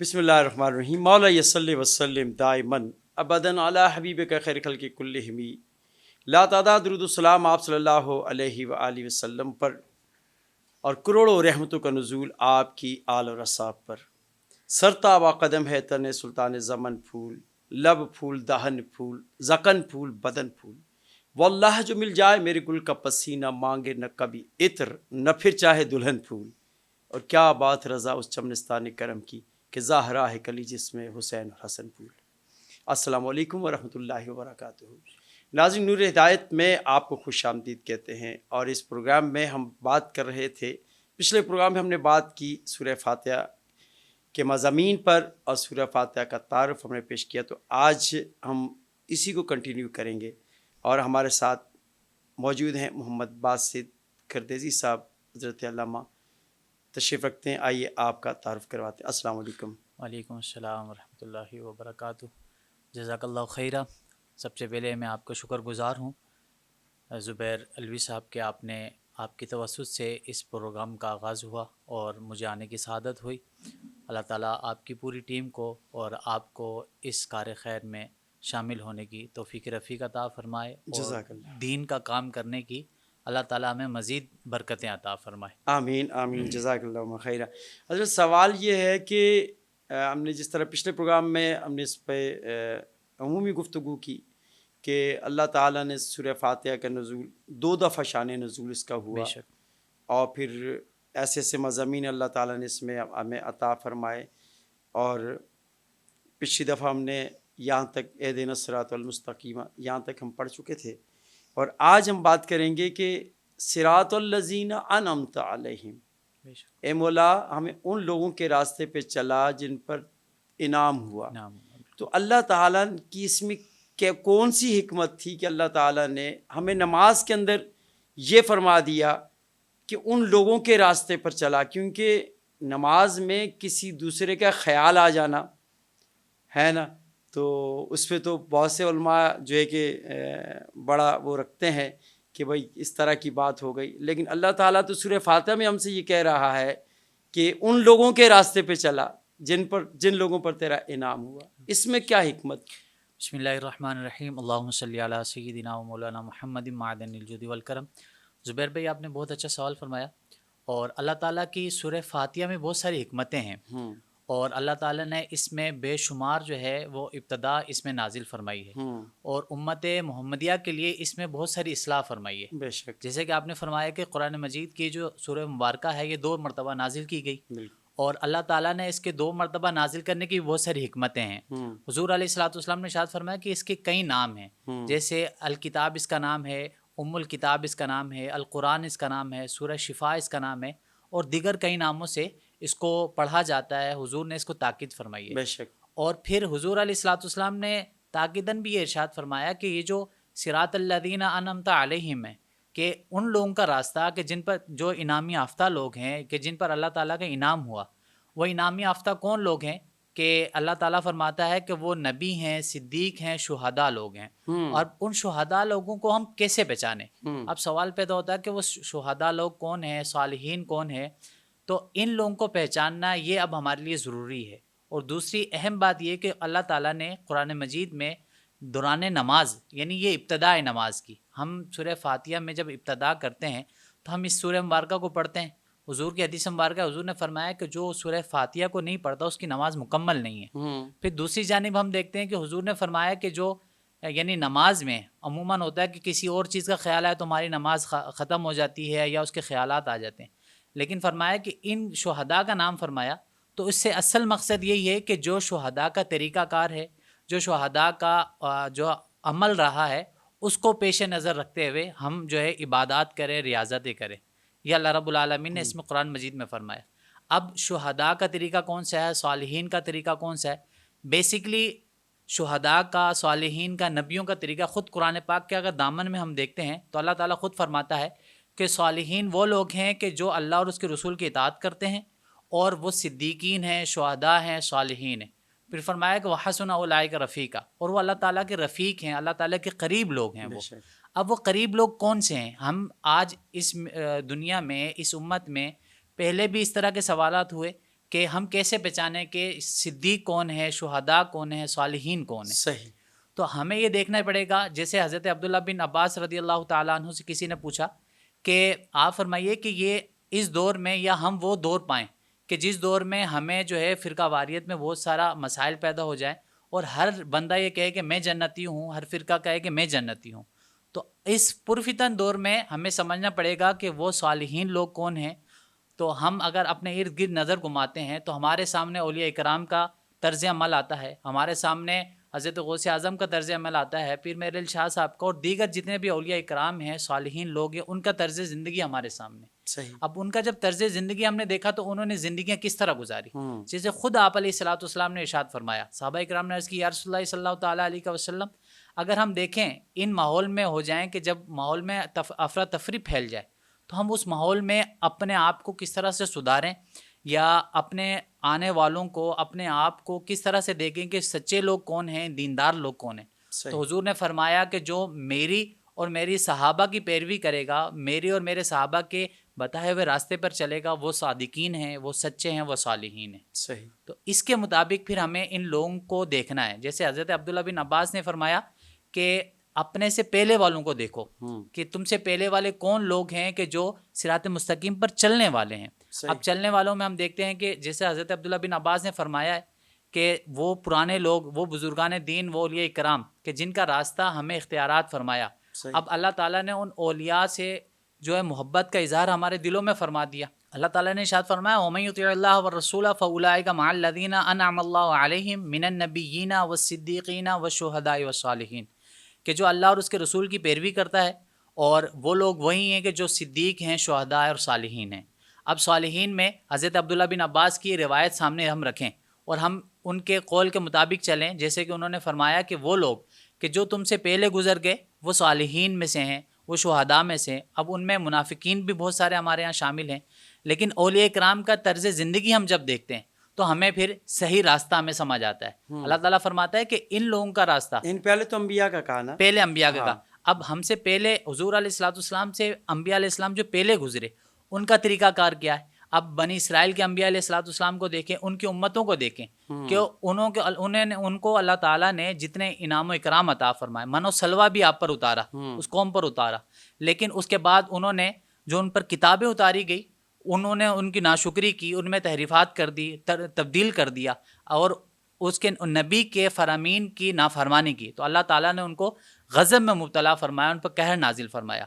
بسم اللہ الرحمن الرحیم مولا یصلی وسلم دائمن ابدن علی حبیبک خیر خلق کلہم لا تعداد درود السلام آپ صلی اللہ علیہ وآلہ وسلم پر اور کروڑوں رحمتوں کا نزول آپ کی آل اور اصحاب پر. سرتابہ قدم ہے تن سلطان زمن پھول، لب پھول دہن پھول، زکن پھول بدن پھول. واللہ جو مل جائے میرے گل کا پسینہ، مانگے نہ کبھی عطر نہ پھر چاہے دلہن پھول. اور کیا بات رضا اس چمنستان کرم کی کہ ظاہرہ ہے کلی جس میں حسین اور حسن پھول. السلام علیکم ورحمۃ اللہ وبرکاتہ. ناظرین، نور ہدایت میں آپ کو خوش آمدید کہتے ہیں. اور اس پروگرام میں ہم بات کر رہے تھے، پچھلے پروگرام میں ہم نے بات کی سورہ فاتحہ کے مضامین پر اور سورہ فاتحہ کا تعارف ہم نے پیش کیا. تو آج ہم اسی کو کنٹینیو کریں گے اور ہمارے ساتھ موجود ہیں محمد باسط کردیزی صاحب، حضرت علامہ تشریف رکھتے ہیں. آئیے آپ کا تعارف کرواتے ہیں. السلام علیکم. وعلیکم السلام ورحمۃ اللہ وبرکاتہ. جزاک اللہ خیرہ. سب سے پہلے میں آپ کا شکر گزار ہوں زبیر الوی صاحب کہ آپ کی توسط سے اس پروگرام کا آغاز ہوا اور مجھے آنے کی سعادت ہوئی. اللہ تعالیٰ آپ کی پوری ٹیم کو اور آپ کو اس کار خیر میں شامل ہونے کی توفیق رفیق عطا فرمائے اور جزاک اللہ. دین کا کام کرنے کی اللہ تعالیٰ ہمیں مزید برکتیں عطا فرمائے. آمین آمین. جزاک اللہ خیرہ. حضرت سوال یہ ہے کہ ہم نے جس طرح پچھلے پروگرام میں ہم نے اس پہ عمومی گفتگو کی کہ اللہ تعالیٰ نے سورہ فاتحہ کا نزول 2 دفعہ شان نزول اس کا بے ہوا، شک. اور پھر ایسے ایسے مضامین اللہ تعالیٰ نے اس میں ہمیں عطا فرمائے. اور پچھلی دفعہ ہم نے یہاں تک اہدنا الصراط المستقیم یہاں تک ہم پڑھ چکے تھے. اور آج ہم بات کریں گے کہ صراط الذین انعمت علیہم، بے شک. اے مولا ہمیں ان لوگوں کے راستے پہ چلا جن پر انعام ہوا. نام. تو اللہ تعالیٰ کی اس میں کون سی حکمت تھی کہ اللہ تعالیٰ نے ہمیں نماز کے اندر یہ فرما دیا کہ ان لوگوں کے راستے پر چلا؟ کیونکہ نماز میں کسی دوسرے کا خیال آ جانا ہے نا، تو اس پہ تو بہت سے علماء جو ہے کہ بڑا وہ رکھتے ہیں کہ بھائی اس طرح کی بات ہو گئی. لیکن اللہ تعالیٰ تو سورہ فاتحہ میں ہم سے یہ کہہ رہا ہے کہ ان لوگوں کے راستے پہ چلا جن لوگوں پر تیرا انعام ہوا. اس میں کیا حکمت؟ بسم اللہ الرحمن الرحیم. اللہم صلی علی سیدنا و مولانا محمد معدن الجود والکرم. زبیر بھائی، آپ نے بہت اچھا سوال فرمایا. اور اللہ تعالیٰ کی سورہ فاتحہ میں بہت ساری حکمتیں ہیں، اور اللہ تعالیٰ نے اس میں بے شمار جو ہے وہ ابتدا اس میں نازل فرمائی ہے، اور امت محمدیہ کے لیے اس میں بہت ساری اصلاح فرمائی ہے. بے شک. جیسے کہ آپ نے فرمایا کہ قرآن مجید کی جو سورہ مبارکہ ہے یہ 2 مرتبہ نازل کی گئی، بالکل. اور اللہ تعالیٰ نے اس کے 2 مرتبہ نازل کرنے کی بہت ساری حکمتیں ہیں. حضور علیہ الصلوۃ والسلام نے ارشاد فرمایا کہ اس کے کئی نام ہیں، جیسے الکتاب اس کا نام ہے، ام الکتاب اس کا نام ہے، القرآن اس کا نام ہے، سورہ شفا اس کا نام ہے، اور دیگر کئی ناموں سے اس کو پڑھا جاتا ہے. حضور نے اس کو تاکید فرمائی ہے. بے شک. اور پھر حضور علیہ الصلوۃ والسلام نے تاکیداً بھی یہ ارشاد فرمایا کہ یہ جو صراط الذین انعمت علیہم ہے، کہ ان لوگوں کا راستہ کہ جن پر جو انعامی یافتہ لوگ ہیں، کہ جن پر اللہ تعالیٰ کا انعام ہوا. وہ انعامی یافتہ کون لوگ ہیں؟ کہ اللہ تعالیٰ فرماتا ہے کہ وہ نبی ہیں، صدیق ہیں، شہداء لوگ ہیں. اور ان شہداء لوگوں کو ہم کیسے پہچانیں؟ اب سوال پیدا ہوتا ہے کہ وہ شہداء لوگ کون ہیں، صالحین کون ہیں؟ تو ان لوگوں کو پہچاننا یہ اب ہمارے لیے ضروری ہے. اور دوسری اہم بات یہ کہ اللہ تعالیٰ نے قرآن مجید میں دوران نماز، یعنی یہ ابتداء نماز کی، ہم سورہ فاتحہ میں جب ابتدا کرتے ہیں تو ہم اس سورہ مبارکہ کو پڑھتے ہیں. حضور کی حدیث مبارکہ حضور نے فرمایا کہ جو سورہ فاتحہ کو نہیں پڑھتا اس کی نماز مکمل نہیں ہے. پھر دوسری جانب ہم دیکھتے ہیں کہ حضور نے فرمایا کہ جو یعنی نماز میں عموماً ہوتا ہے کہ کسی اور چیز کا خیال آئے تو ہماری نماز ختم ہو جاتی ہے یا اس کے خیالات آ جاتے ہیں. لیکن فرمایا کہ ان شہداء کا نام فرمایا تو اس سے اصل مقصد یہی ہے کہ جو شہداء کا طریقہ کار ہے، جو شہداء کا جو عمل رہا ہے، اس کو پیش نظر رکھتے ہوئے ہم جو ہے عبادات کریں، ریاضتیں کریں. یہ اللہ رب العالمین نے اس میں قرآن مجید میں فرمایا. اب شہداء کا طریقہ کون سا ہے، صالحین کا طریقہ کون سا ہے؟ بیسیکلی شہداء کا، صالحین کا، نبیوں کا طریقہ خود قرآن پاک کے اگر دامن میں ہم دیکھتے ہیں تو اللہ تعالیٰ خود فرماتا ہے کہ صالحین وہ لوگ ہیں کہ جو اللہ اور اس کے رسول کی اطاعت کرتے ہیں، اور وہ صدیقین ہیں، شہداء ہیں، صالحین ہیں. پھر فرمایا کہ وحسن اولئک رفیقا، اور وہ اللہ تعالیٰ کے رفیق ہیں، اللہ تعالیٰ کے قریب لوگ ہیں وہ. اب وہ قریب لوگ کون سے ہیں؟ ہم آج اس دنیا میں، اس امت میں پہلے بھی اس طرح کے سوالات ہوئے کہ ہم کیسے پہچانیں کہ صدیق کون ہے، شہداء کون ہے، صالحین کون ہے. صحیح. تو ہمیں یہ دیکھنا پڑے گا. جیسے حضرت عبداللہ بن عباس رضی اللہ تعالیٰ عنہ سے کسی نے پوچھا کہ آپ فرمائیے کہ یہ اس دور میں یا ہم وہ دور پائیں کہ جس دور میں ہمیں جو ہے فرقہ واریت میں بہت سارا مسائل پیدا ہو جائے اور ہر بندہ یہ کہے کہ میں جنتی ہوں، ہر فرقہ کہے کہ میں جنتی ہوں. تو اس پرفتن دور میں ہمیں سمجھنا پڑے گا کہ وہ صالحین لوگ کون ہیں. تو ہم اگر اپنے ارد گرد نظر گھماتے ہیں تو ہمارے سامنے اولیاء کرام کا طرز عمل آتا ہے، ہمارے سامنے حضرت غوث اعظم کا طرز عمل آتا ہے، پیر میرل شاہ صاحب کا اور دیگر جتنے بھی اولیاء کرام ہیں، صالحین لوگ ہیں، ان کا طرز زندگی ہمارے سامنے. صحیح. اب ان کا جب طرز زندگی ہم نے دیکھا تو انہوں نے زندگیاں کس طرح گزاری. جیسے خود آپ علیہ الصلوۃ والسلام نے ارشاد فرمایا، صحابہ کرام نے عرض کی یا رسول اللہ صلی اللہ تعالیٰ علیہ وسلم، اگر ہم دیکھیں ان ماحول میں ہو جائیں کہ جب ماحول میں افراتفری پھیل جائے تو ہم اس ماحول میں اپنے آپ کو کس طرح سے سدھاریں یا اپنے آنے والوں کو، اپنے آپ کو کس طرح سے دیکھیں کہ سچے لوگ کون ہیں، دیندار لوگ کون ہیں. تو حضور نے فرمایا کہ جو میری اور میری صحابہ کی پیروی کرے گا، میری اور میرے صحابہ کے بتائے ہوئے راستے پر چلے گا، وہ صادقین ہیں، وہ سچے ہیں، وہ صالحین ہیں. صحیح. تو اس کے مطابق پھر ہمیں ان لوگوں کو دیکھنا ہے. جیسے حضرت عبداللہ بن عباس نے فرمایا کہ اپنے سے پہلے والوں کو دیکھو کہ تم سے پہلے والے کون لوگ ہیں کہ جو صراط مستقیم پر چلنے والے ہیں. اب چلنے والوں میں ہم دیکھتے ہیں کہ جیسے حضرت عبداللہ بن عباس نے فرمایا ہے کہ وہ پرانے لوگ، وہ بزرگان دین، وہ اولیاء کرام کہ جن کا راستہ ہمیں اختیارات فرمایا. اب اللہ تعالیٰ نے ان اولیاء سے جو ہے محبت کا اظہار ہمارے دلوں میں فرما دیا. اللہ تعالیٰ نے ارشاد فرمایا وَمَن يُطِعِ اللَّهَ وَالرَّسُولَ فَأُولَٰئِكَ مَعَ الَّذِينَ أَنْعَمَ اللَّهُ عَلَيْهِم مِّنَ النَّبِيِّينَ وَالصِّدِّيقِينَ وَالشُّهَدَاءِ وَالصَّالِحِينَ کہ جو اللہ اور اس کے رسول کی پیروی کرتا ہے اور وہ لوگ وہی ہیں کہ جو صدیق ہیں، شہداء اور صالحین ہیں. اب صالحین میں حضرت عبداللہ بن عباس کی روایت سامنے ہم رکھیں اور ہم ان کے قول کے مطابق چلیں. جیسے کہ انہوں نے فرمایا کہ وہ لوگ کہ جو تم سے پہلے گزر گئے وہ صالحین میں سے ہیں، وہ شہداء میں سے. اب ان میں منافقین بھی بہت سارے ہمارے ہاں شامل ہیں، لیکن اولیاء کرام کا طرز زندگی ہم جب دیکھتے ہیں تو ہمیں پھر صحیح راستہ ہمیں سمجھ آتا ہے. اللہ تعالیٰ فرماتا ہے کہ ان لوگوں کا راستہ، ان پہلے تو انبیاء کا کہا نا، پہلے انبیاء کا کہا. اب ہم سے پہلے حضور علیہ الصلوۃ والسلام سے انبیاء علیہ السلام جو پہلے گزرے ان کا طریقہ کار کیا ہے. اب بنی اسرائیل کے انبیاء علیہ الصلوۃ والسلام کو دیکھیں، ان کی امتوں کو دیکھیں کہ ان کو اللہ تعالیٰ نے جتنے انعام و اکرام عطا فرمائے، من و سلوہ بھی آپ پر اتارا، اس قوم پر اتارا، لیکن اس کے بعد انہوں نے جو ان پر کتابیں اتاری گئی انہوں نے ان کی ناشکری کی، ان میں تحریفات کر دی، تبدیل کر دیا اور اس کے نبی کے فرامین کی نافرمانی کی. تو اللہ تعالیٰ نے ان کو غضب میں مبتلا فرمایا، ان پر قہر نازل فرمایا.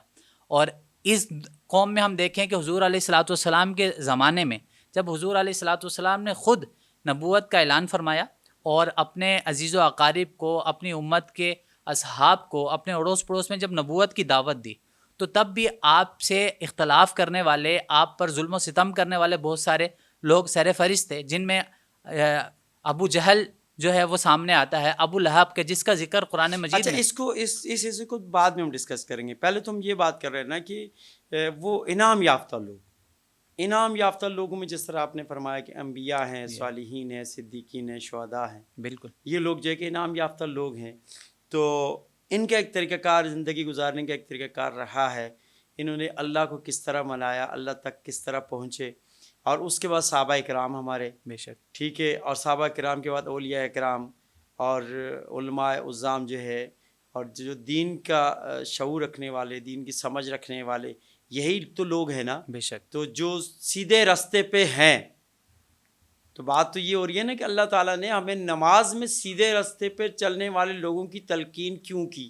اور اس قوم میں ہم دیکھیں کہ حضور علیہ الصلوۃ والسلام کے زمانے میں جب حضور علیہ الصلوۃ والسلام نے خود نبوت کا اعلان فرمایا اور اپنے عزیز و اقارب کو، اپنی امت کے اصحاب کو، اپنے اڑوس پڑوس میں جب نبوت کی دعوت دی تو تب بھی آپ سے اختلاف کرنے والے، آپ پر ظلم و ستم کرنے والے بہت سارے لوگ سر فہرست تھے، جن میں ابو جہل جو ہے وہ سامنے آتا ہے، ابو لہب کے جس کا ذکر قرآن مجید میں. اس حصے کو بعد میں ہم ڈسکس کریں گے. پہلے تو ہم یہ بات کر رہے ہیں نا کہ وہ انعام یافتہ لوگ، انعام یافتہ لوگوں میں جس طرح آپ نے فرمایا کہ انبیاء ہیں، صالحین ہیں، صدیقین ہیں، شہداء ہیں، بالکل یہ لوگ جو ہے کہ انعام یافتہ لوگ ہیں. تو ان کا ایک طریقہ کار، زندگی گزارنے کا ایک طریقہ کار رہا ہے. انہوں نے اللہ کو کس طرح منایا، اللہ تک کس طرح پہنچے. اور اس کے بعد صحابہ کرام ہمارے، بے شک، ٹھیک ہے، اور صحابہ کرام کے بعد اولیاء کرام اور علماء عظام جو ہے، اور جو دین کا شعور رکھنے والے، دین کی سمجھ رکھنے والے، یہی تو لوگ ہیں نا. بے شک. تو جو سیدھے راستے پہ ہیں، تو بات تو یہ ہو رہی ہے نا کہ اللہ تعالیٰ نے ہمیں نماز میں سیدھے راستے پہ چلنے والے لوگوں کی تلقین کیوں کی؟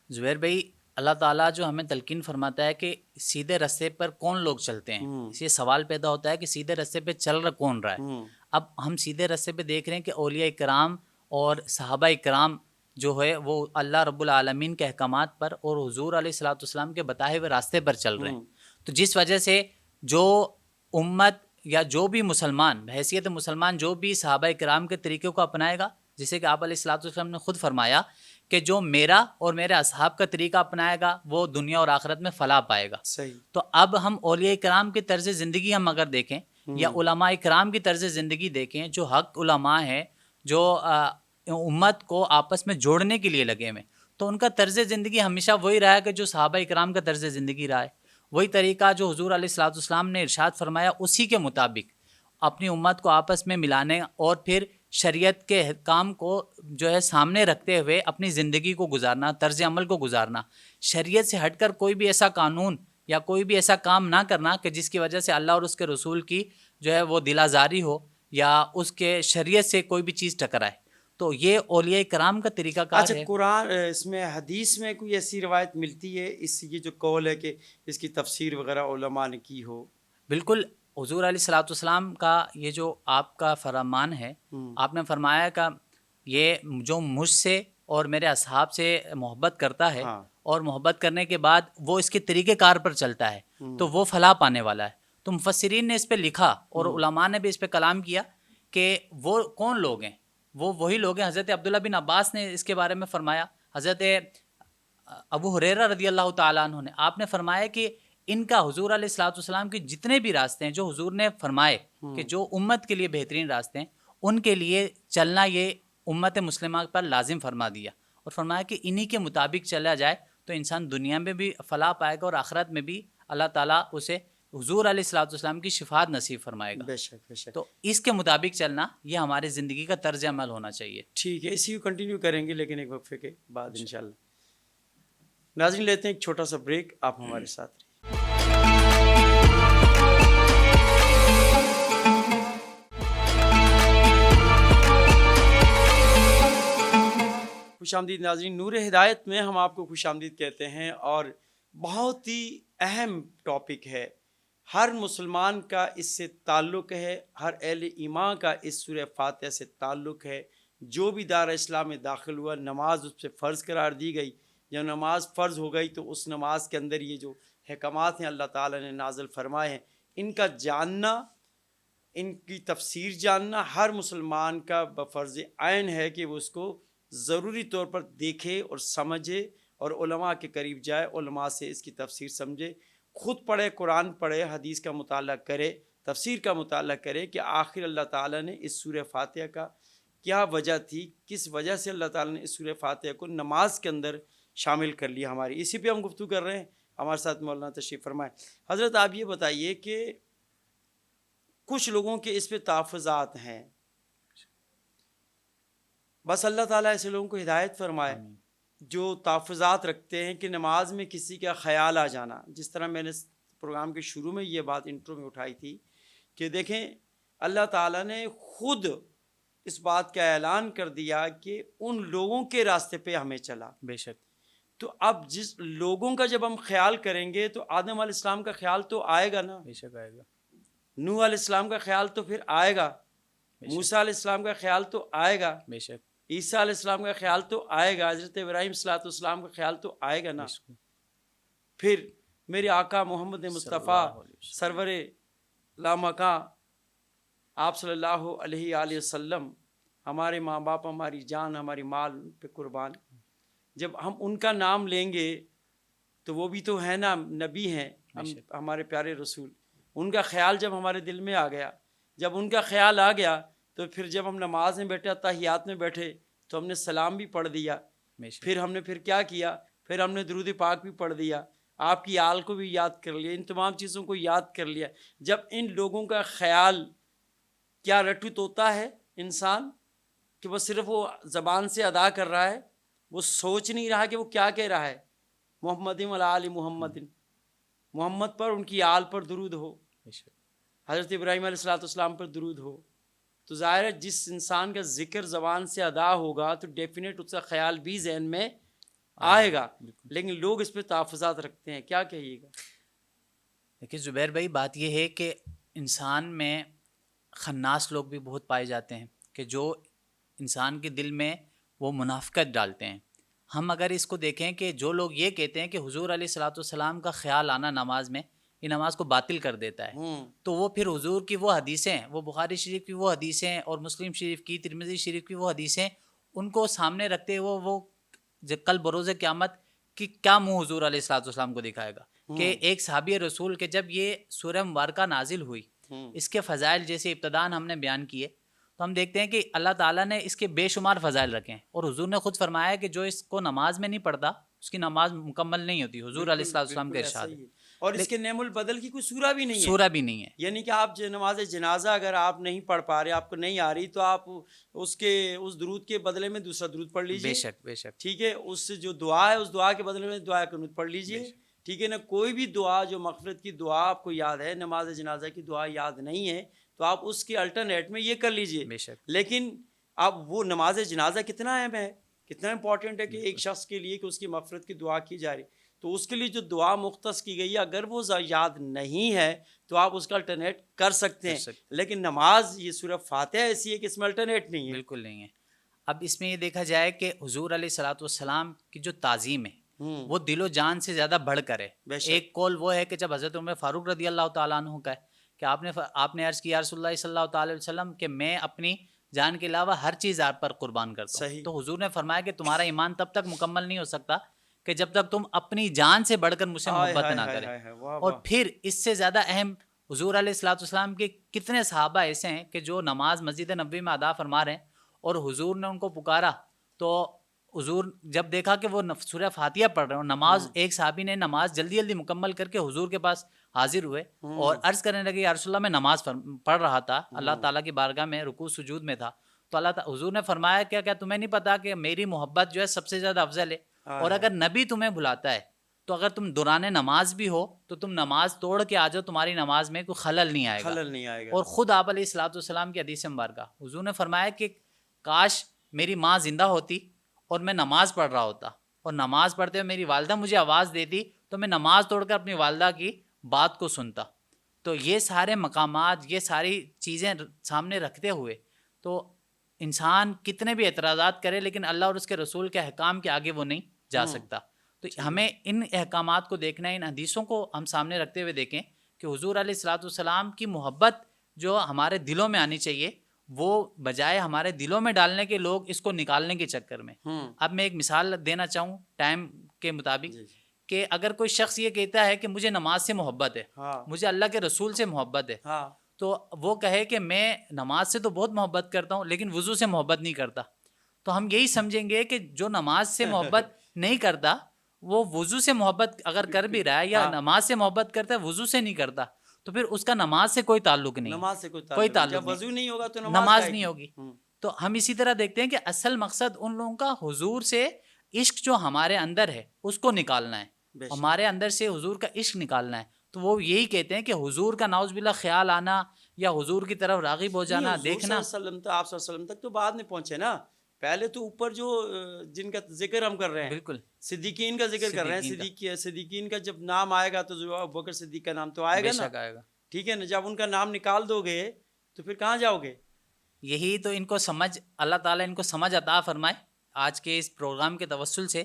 زبیر بھائی، اللہ تعالیٰ جو ہمیں تلقین فرماتا ہے کہ سیدھے راستے پر کون لوگ چلتے ہیں، اس یہ سوال پیدا ہوتا ہے کہ سیدھے راستے پہ چل رہا کون رہا ہے. اب ہم سیدھے راستے پہ دیکھ رہے ہیں کہ اولیاء کرام اور صحابہ کرام جو ہے وہ اللہ رب العالمین کے احکامات پر اور حضور علیہ الصلوۃ والسلام کے بتائے ہوئے راستے پر چل رہے ہیں. تو جس وجہ سے جو امت یا جو بھی مسلمان بحیثیت مسلمان جو بھی صحابہ کرام کے طریقے کو اپنائے گا، جیسے کہ آپ علیہ الصلوۃ والسلام نے خود فرمایا کہ جو میرا اور میرے اصحاب کا طریقہ اپنائے گا وہ دنیا اور آخرت میں فلاح پائے گا. صحیح. تو اب ہم اولیاء کرام کی طرز زندگی ہم اگر دیکھیں یا علماء کرام کی طرز زندگی دیکھیں، جو حق علماء ہیں، جو امت کو آپس میں جوڑنے کے لیے لگے ہوئے، تو ان کا طرز زندگی ہمیشہ وہی رہا ہے کہ جو صحابہ کرام کا طرز زندگی رہا ہے. وہی طریقہ جو حضور علیہ الصلوۃ والسلام نے ارشاد فرمایا اسی کے مطابق اپنی امت کو آپس میں ملانے اور پھر شریعت کے کام کو جو ہے سامنے رکھتے ہوئے اپنی زندگی کو گزارنا، طرز عمل کو گزارنا، شریعت سے ہٹ کر کوئی بھی ایسا قانون یا کوئی بھی ایسا کام نہ کرنا کہ جس کی وجہ سے اللہ اور اس کے رسول کی جو ہے وہ دل آزاری ہو یا اس کے شریعت سے کوئی بھی چیز ٹکرائے. تو یہ اولیاء کرام کا طریقہ کار اچھا ہے. قرآن اس میں حدیث میں کوئی ایسی روایت ملتی ہے اس یہ جو قول ہے کہ اس کی تفسیر وغیرہ علماء نے کی ہو؟ بالکل. حضور علیہ الصلوۃ والسلام کا یہ جو آپ کا فرمان ہے، آپ نے فرمایا کہ یہ جو مجھ سے اور میرے اصحاب سے محبت کرتا ہے اور محبت کرنے کے بعد وہ اس کے طریقہ کار پر چلتا ہے تو وہ فلاح پانے والا ہے. تو مفسرین نے اس پہ لکھا اور علماء نے بھی اس پہ کلام کیا کہ وہ کون لوگ ہیں. وہ وہی لوگ ہیں. حضرت عبداللہ بن عباس نے اس کے بارے میں فرمایا، حضرت ابو ہریرہ رضی اللہ تعالیٰ عنہ نے، آپ نے فرمایا کہ ان کا حضور علیہ الصلوۃ والسلام کے جتنے بھی راستے ہیں جو حضور نے فرمائے کہ جو امت کے لیے بہترین راستے ہیں ان کے لیے چلنا یہ امت مسلمہ پر لازم فرما دیا اور فرمایا کہ انہی کے مطابق چلا جائے تو انسان دنیا میں بھی فلاح پائے گا اور آخرت میں بھی اللہ تعالیٰ اسے حضور علیہ الصلوۃ والسلام کی شفاعت نصیب فرمائے گا. بے شک بے شک. تو اس کے مطابق چلنا یہ ہماری زندگی کا طرز عمل ہونا چاہیے. ٹھیک ہے، اسی کو کنٹینیو کریں گے لیکن ایک وقفے کے بعد انشاءاللہ. ناظرین لیتے ہیں ایک چھوٹا سا بریک، آپ ہمارے ساتھ رہیے. خوش آمدید ناظرین. نور ہدایت میں ہم آپ کو خوش آمدید کہتے ہیں اور بہت ہی اہم ٹاپک ہے. ہر مسلمان کا اس سے تعلق ہے، ہر اہل ایمان کا اس سورہ فاتحہ سے تعلق ہے. جو بھی دار اسلام میں داخل ہوا، نماز اس پہ فرض قرار دی گئی. جب نماز فرض ہو گئی تو اس نماز کے اندر یہ جو احکامات ہیں اللہ تعالیٰ نے نازل فرمائے ہیں، ان کا جاننا، ان کی تفسیر جاننا ہر مسلمان کا بفرض عین ہے کہ وہ اس کو ضروری طور پر دیکھے اور سمجھے اور علماء کے قریب جائے، علماء سے اس کی تفسیر سمجھے، خود پڑھے، قرآن پڑھے، حدیث کا مطالعہ کرے، تفسیر کا مطالعہ کرے کہ آخر اللہ تعالیٰ نے اس سورہ فاتحہ کا کیا وجہ تھی، کس وجہ سے اللہ تعالیٰ نے اس سورہ فاتحہ کو نماز کے اندر شامل کر لیا ہماری. اسی پہ ہم گفتگو کر رہے ہیں. ہمارے ساتھ مولانا تشریف فرمائے. حضرت آپ یہ بتائیے کہ کچھ لوگوں کے اس پہ تحفظات ہیں، بس اللہ تعالیٰ ایسے لوگوں کو ہدایت فرمائے جو تحفظات رکھتے ہیں کہ نماز میں کسی کا خیال آ جانا. جس طرح میں نے پروگرام کے شروع میں یہ بات انٹرو میں اٹھائی تھی کہ دیکھیں اللہ تعالیٰ نے خود اس بات کا اعلان کر دیا کہ ان لوگوں کے راستے پہ ہمیں چلا. بے شک. تو اب جس لوگوں کا جب ہم خیال کریں گے تو آدم علیہ السلام کا خیال تو آئے گا نا، بے شک آئے گا. نوح علیہ السلام کا خیال تو پھر آئے گا، موسیٰ علیہ السلام کا خیال تو آئے گا، بے شک. عیسیٰ علیہ السلام کا خیال تو آئے گا، حضرت ابراہیم صلی اللہ علیہ وسلم کا خیال تو آئے گا نا. پھر میرے آقا محمد مصطفیٰ سرور لامکاں آپ صلی اللہ علیہ وآلہ وسلم، ہمارے ماں باپ، ہماری جان، ہماری مال پہ قربان. جب ہم ان کا نام لیں گے تو وہ بھی تو ہے نا، نبی ہیں ہمارے پیارے رسول. ان کا خیال جب ہمارے دل میں آ گیا، جب ان کا خیال آ گیا تو پھر جب ہم نماز میں بیٹھے، تحیات میں بیٹھے تو ہم نے سلام بھی پڑھ دیا. پھر ہم نے کیا کیا؟ پھر ہم نے درود پاک بھی پڑھ دیا، آپ کی آل کو بھی یاد کر لیا، ان تمام چیزوں کو یاد کر لیا. جب ان لوگوں کا خیال کیا رٹو توتا ہے انسان کہ وہ صرف وہ زبان سے ادا کر رہا ہے، وہ سوچ نہیں رہا کہ وہ کیا کہہ رہا ہے. محمد و آل محمد، محمد پر، ان کی آل پر درود ہو، حضرت ابراہیم علیہ الصلوۃ والسلام پر درود ہو. تو ظاہر ہے جس انسان کا ذکر زبان سے ادا ہوگا تو ڈیفینیٹ اس کا خیال بھی ذہن میں آئے گا. لیکن لوگ اس پہ تحفظات رکھتے ہیں، کیا کہیے گا؟ دیکھیے زبیر بھائی، بات یہ ہے کہ انسان میں خناس لوگ بھی بہت پائے جاتے ہیں کہ جو انسان کے دل میں وہ منافقت ڈالتے ہیں. ہم اگر اس کو دیکھیں کہ جو لوگ یہ کہتے ہیں کہ حضور علیہ الصلوۃ والسلام کا خیال آنا نماز میں یہ نماز کو باطل کر دیتا ہے، تو وہ پھر حضور کی وہ حدیثیں، وہ بخاری شریف کی وہ حدیثیں اور مسلم شریف کی، ترمذی شریف کی وہ حدیثیں، ان کو سامنے رکھتے ہوئے وہ کل بروز قیامت کی کیا منہ حضور علیہ الصلوۃ والسلام کو دکھائے گا کہ ایک صحابی رسول کے جب یہ سورہ مبارکہ نازل ہوئی، اس کے فضائل جیسے ابتداً ہم نے بیان کیے، تو ہم دیکھتے ہیں کہ اللہ تعالیٰ نے اس کے بے شمار فضائل رکھے ہیں اور حضور نے خود فرمایا کہ جو اس کو نماز میں نہیں پڑھتا اس کی نماز مکمل نہیں ہوتی. حضور علیہ السلام کے ارشاد ہے. اور اس کے نعم البدل کی کوئی سورہ بھی نہیں ہے، سورہ بھی نہیں ہے. یعنی کہ آپ نماز جنازہ اگر آپ نہیں پڑھ پا رہے، آپ کو نہیں آ رہی، تو آپ اس درود کے بدلے میں دوسرا درود پڑھ لیجئے. بے شک بے شک. ٹھیک ہے، اس سے جو دعا ہے اس دعا کے بدلے میں دعا قنوت پڑھ لیجئے. ٹھیک ہے نا، کوئی بھی دعا جو مغفرت کی دعا آپ کو یاد ہے، نماز جنازہ کی دعا یاد نہیں ہے، تو آپ اس کے الٹرنیٹ میں یہ کر لیجئے. بے شک. لیکن اب وہ نماز جنازہ کتنا اہم ہے، کتنا امپورٹنٹ ہے کہ ایک شخص کے لیے کہ اس کی مغفرت کی دعا کی جا رہی، تو اس کے لیے جو دعا مختص کی گئی ہے اگر وہ یاد نہیں ہے تو آپ اس کا الٹرنیٹ کر سکتے ہیں. لیکن نماز یہ سورہ فاتحہ ایسی ہے کہ اس میں الٹرنیٹ نہیں ہے. بالکل نہیں ہے. اب اس میں یہ دیکھا جائے کہ حضور علیہ الصلوۃ والسلام کی جو تعظیم ہے وہ دل و جان سے زیادہ بڑھ کر ہے. ایک قول وہ ہے کہ جب حضرت عمر فاروق رضی اللہ تعالیٰ عنہ کا ہے کہ آپ نے عرض کیا رسول اللہ صلی اللہ تعالی وسلم کہ میں اپنی جان کے علاوہ ہر چیز آپ پر قربان کرتا ہوں. تو حضور نے فرمایا کہ تمہارا ایمان تب تک مکمل نہیں ہو سکتا کہ جب تک تم اپنی جان سے بڑھ کر مجھ سے محبت نہ کرے. اور پھر اس سے زیادہ اہم حضور علیہ الصلوۃ والسلام کے کتنے صحابہ ایسے ہیں کہ جو نماز مسجد نبوی میں ادا فرما رہے ہیں اور حضور نے ان کو پکارا تو حضور جب دیکھا کہ وہ سورہ فاتحہ پڑھ رہے ہیں، نماز ایک صحابی نے نماز جلدی جلدی مکمل کر کے حضور کے پاس حاضر ہوئے اور عرض کرنے لگے یا رسول اللہ میں نماز پڑھ رہا تھا، اللہ تعالیٰ کی بارگاہ میں رکوع سجود میں تھا، تو حضور نے فرمایا کیا تمہیں نہیں پتا کہ میری محبت جو ہے سب سے زیادہ افضل ہے، اور اگر نبی تمہیں بلاتا ہے تو اگر تم دوران نماز بھی ہو تو تم نماز توڑ کے آ جاؤ، تمہاری نماز میں کوئی خلل نہیں آئے گا. اور خود آپ علیہ الصلوۃ والسلام کی حدیث مبارکہ حضور نے فرمایا کہ کاش میری ماں زندہ ہوتی اور میں نماز پڑھ رہا ہوتا اور نماز پڑھتے ہوئے میری والدہ مجھے آواز دیتی تو میں نماز توڑ کر اپنی والدہ کی بات کو سنتا. تو یہ سارے مقامات، یہ ساری چیزیں سامنے رکھتے ہوئے تو انسان کتنے بھی اعتراضات کرے لیکن اللہ اور اس کے رسول کے احکام کے آگے وہ نہیں جا سکتا. تو ہمیں ان احکامات کو دیکھنا ہے، ان حدیثوں کو ہم سامنے رکھتے ہوئے دیکھیں کہ حضور علیہ الصلوۃ والسلام کی محبت جو ہمارے دلوں میں آنی چاہیے، وہ بجائے ہمارے دلوں میں ڈالنے کے لوگ اس کو نکالنے کے چکر میں. اب میں ایک مثال دینا چاہوں ٹائم کے مطابق کہ اگر کوئی شخص یہ کہتا ہے کہ مجھے نماز سے محبت ہے، مجھے اللہ کے رسول سے محبت ہے، تو وہ کہے کہ میں نماز سے تو بہت محبت کرتا ہوں لیکن وضو سے محبت نہیں کرتا، تو ہم یہی سمجھیں گے کہ جو نماز سے محبت نہیں کرتا وہ وضو سے محبت اگر کر بھی رہا ہے یا نماز سے محبت کرتا ہے وضو سے نہیں کرتا تو پھر اس کا نماز سے کوئی تعلق نہیں، نماز سے کوئی تعلق جب وضو نہیں ہوگا تو نماز نہیں ہوگی. تو ہم اسی طرح دیکھتے ہیں کہ اصل مقصد ان لوگوں کا حضور سے عشق جو ہمارے اندر ہے اس کو نکالنا ہے، ہمارے اندر سے حضور کا عشق نکالنا ہے. تو وہ یہی کہتے ہیں کہ حضور کا نعوذ باللہ خیال آنا یا حضور کی طرف راغب ہو جانا، دیکھنا. آپ صلی اللہ علیہ وسلم تک تو بعد میں پہنچے نا، پہلے تو اوپر جو جن کا ذکر ہم کر رہے ہیں، بالکل صدیقین کا ذکر کر رہے ہیں. صدیقین کا جب نام آئے گا تو ابو بکر صدیق کا نام تو آئے گا نا، ٹھیک ہے نا. جب ان کا نام نکال دو گے تو پھر کہاں جاؤ گے؟ یہی تو ان کو سمجھ، اللہ تعالیٰ ان کو سمجھ عطا فرمائے آج کے اس پروگرام کے توسل سے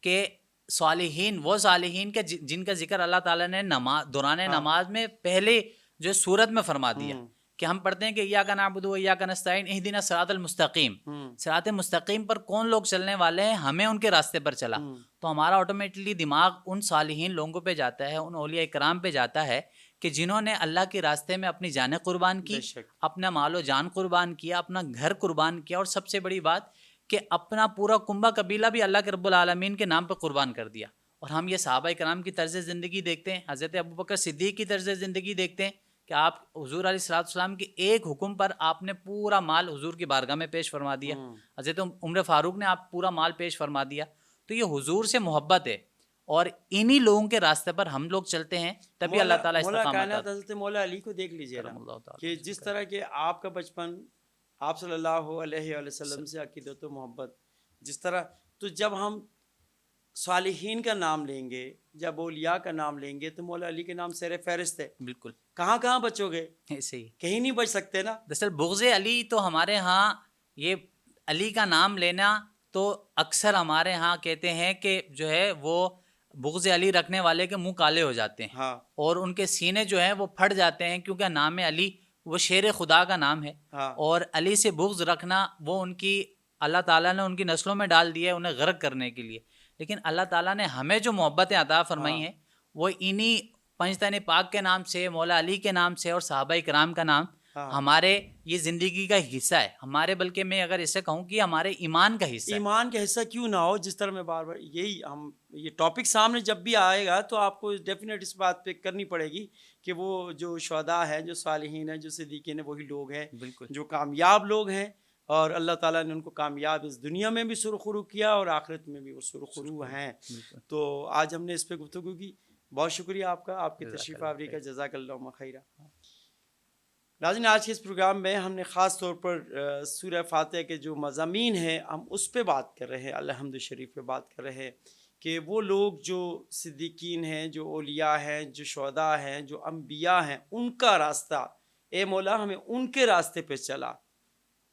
کہ صالحین، وہ صالحین کے جن کا ذکر اللہ تعالیٰ نے دوران نماز میں پہلے جو سورت میں فرما دیا کہ ہم پڑھتے ہیں کہ ایاک نعبد و ایاک نستعین اہدنا الصراط المستقیم، صراط مستقیم پر کون لوگ چلنے والے ہیں، ہمیں ان کے راستے پر چلا. تو ہمارا آٹومیٹکلی دماغ ان صالحین لوگوں پہ جاتا ہے، ان اولیاء کرام پہ جاتا ہے کہ جنہوں نے اللہ کے راستے میں اپنی جانیں قربان کی، اپنا مال و جان قربان کیا، اپنا گھر قربان کیا، اور سب سے بڑی بات کہ اپنا پورا کنبہ قبیلہ بھی اللہ کے رب العالمین کے نام پہ قربان کر دیا. اور ہم یہ صحابہ کرام کی طرز زندگی دیکھتے ہیں، حضرت ابوبکر صدیق کی طرز زندگی دیکھتے ہیں کہ آپ حضور علیہ الصلوۃ والسلام کے ایک حکم پر آپ نے پورا مال حضور کی بارگاہ میں پیش فرما دیا. حضرت عمر فاروق نے آپ پورا مال پیش فرما دیا. تو یہ حضور سے محبت ہے اور انہی لوگوں کے راستے پر ہم لوگ چلتے ہیں تبھی اللہ تعالیٰ استقامت. حضرت مولا علی کو دیکھ لیجیے کہ جس طرح کے آپ کا بچپن آپ صلی اللہ علیہ وسلم سے عقیدت و محبت جس طرح، تو جب ہم صالحین کا نام لیں گے، جب اولیاء کا نام لیں گے تو مولا علی کے نام سیر فہرست ہے. بالکل. کہاں بچو گے؟ ایسے ہی کہیں نہیں بچ سکتے نا. دراصل بغض علی تو ہمارے ہاں، یہ علی کا نام لینا تو اکثر ہمارے ہاں کہتے ہیں کہ جو ہے وہ بغض علی رکھنے والے کے منہ کالے ہو جاتے ہیں اور ان کے سینے جو ہیں وہ پھٹ جاتے ہیں، کیونکہ نام علی وہ شیر خدا کا نام ہے. اور علی سے بغض رکھنا وہ ان کی، اللہ تعالیٰ نے ان کی نسلوں میں ڈال دیا ہے انہیں غرق کرنے کے لیے. لیکن اللہ تعالیٰ نے ہمیں جو محبتیں عطا فرمائی ہیں وہ انہی پنجتن پاک کے نام سے، مولا علی کے نام سے اور صحابہ کرام کا نام ہمارے یہ زندگی کا حصہ ہے ہمارے، بلکہ میں اگر اسے کہوں کہ ہمارے ایمان کا حصہ ہے. ایمان کا حصہ کیوں نہ ہو. جس طرح میں بار بار یہ ٹاپک سامنے جب بھی آئے گا تو آپ کو ڈیفینیٹ اس بات پہ کرنی پڑے گی کہ وہ جو شہداء ہیں، جو صالحین ہیں، جو صدیقین ہیں، وہی لوگ ہیں بالکل جو کامیاب لوگ ہیں، اور اللہ تعالیٰ نے ان کو کامیاب اس دنیا میں بھی سرخرو کیا اور آخرت میں بھی وہ سرخرو ہیں. تو آج ہم نے اس پہ گفتگو کی. بہت شکریہ آپ کا، آپ کی تشریف آوری کا. جزاک اللہ خیرہ. ناظرین، آج کے اس پروگرام میں ہم نے خاص طور پر سورہ فاتحہ کے جو مضامین ہیں ہم اس پہ بات کر رہے ہیں، الحمد شریف پہ بات کر رہے ہیں کہ وہ لوگ جو صدیقین ہیں، جو اولیاء ہیں، جو شہداء ہیں، جو انبیاء ہیں، ان کا راستہ، اے مولا ہمیں ان کے راستے پہ چلا.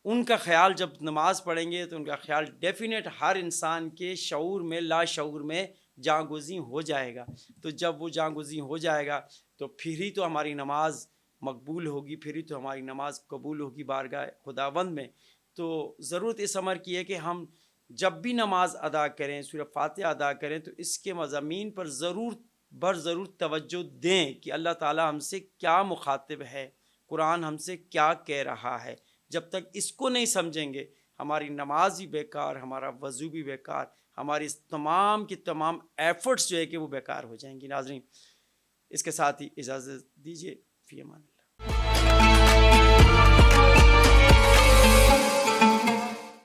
ان کا خیال جب نماز پڑھیں گے تو ان کا خیال ڈیفینیٹ ہر انسان کے شعور میں، لا شعور میں جاگزیں ہو جائے گا. تو جب وہ جاگزیں ہو جائے گا تو پھر ہی تو ہماری نماز مقبول ہوگی، پھر ہی تو ہماری نماز قبول ہوگی بارگاہ خداوند میں. تو ضرورت اس امر کی ہے کہ ہم جب بھی نماز ادا کریں، سورہ فاتحہ ادا کریں، تو اس کے مضامین پر ضرور توجہ دیں کہ اللہ تعالی ہم سے کیا مخاطب ہے، قرآن ہم سے کیا کہہ رہا ہے. جب تک اس کو نہیں سمجھیں گے ہماری نماز بھی بیکار، ہمارا وضو بھی بیکار، ہماری تمام کی تمام ایفرٹس جو ہے کہ وہ بیکار ہو جائیں گی. ناظرین، اس کے ساتھ ہی اجازت دیجیے. فی امان اللہ.